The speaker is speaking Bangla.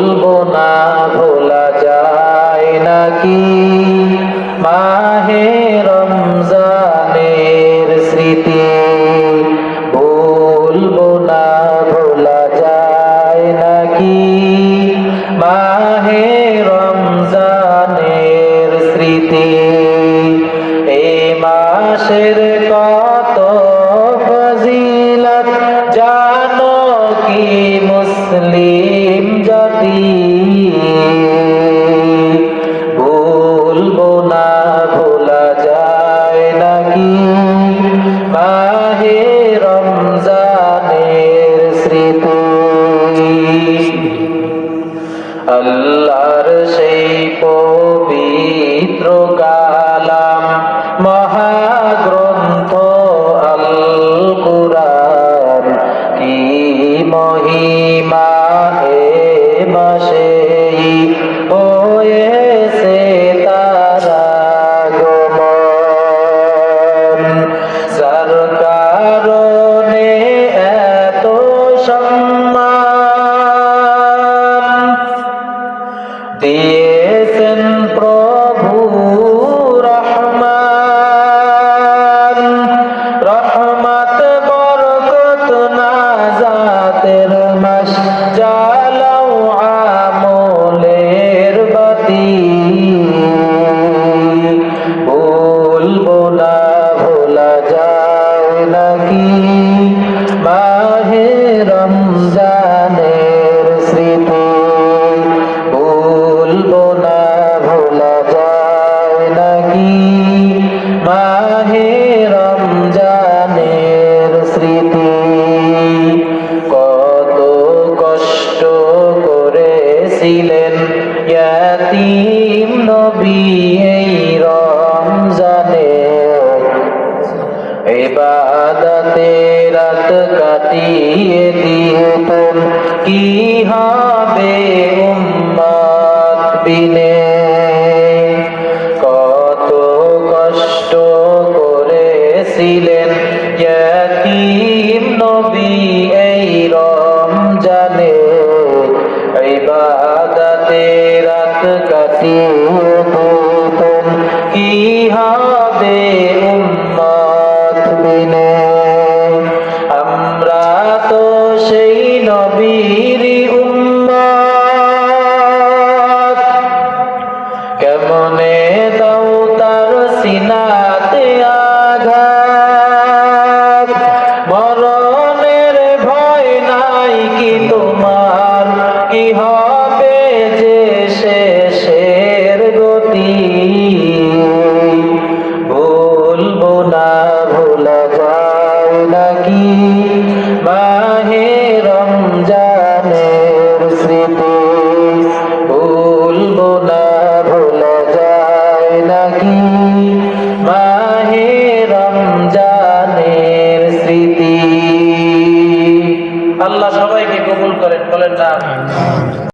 ভুলবো না ভোলা যায় নাকি মাহে রমজানের স্মৃতি, ভুলবো না ভোলা যায় নাকি মাহে রমজানের স্মৃতি। এই মাসের কত ফজিলত জানো কি মুসলিম জাতি, ভুলবো না ভোলা যায় নাকি মাহে রমজানের স্মৃতি। আল্লাহর সেই পবিত্র কালাম মহাগ্রন্থ আল কুরআন, কি মহিমা এ মাসেই হয়েছে তার আগমন। সরকারনে এত সম্মান দিয়েছেন প্রভু রহমান, রহমত বরকত নাজাতের মাস জ্বালাও আমলের বাতি, ভুলবো না ভোলা যায় নাকি মাহে রমজানের স্মৃতি, ভুলবো না ভোলা যায় নাকি মাহে রমজানের স্মৃতি। কত কষ্ট করেছিলেন ইয়াতীম নবী এই রমজানে, ইবাদতে রাত কাটিয়ে দিতেন কি হবে উম্মত বিনে। কত কষ্ট করেছিলেন ইয়াতীম নবী এই রমজানে, ইবাদতে রাত কাটিয়ে দিতেন কি হবে উম্মত বিনে। আমরা তো সেই নবীর উম্মত, কেমনে দাও তার সিনাতে আঘাত, মরণের ভয় নাই কি তোমার, কি হবে যে শেষের গতি, ভুলবো না ভোলা যায় নাকি মাহে রমজানের স্মৃতি, ভুলবো না ভোলা যায় নাকি মাহে রমজানের স্মৃতি। আল্লাহ সবাইকে কবুল করেন, বলেন না।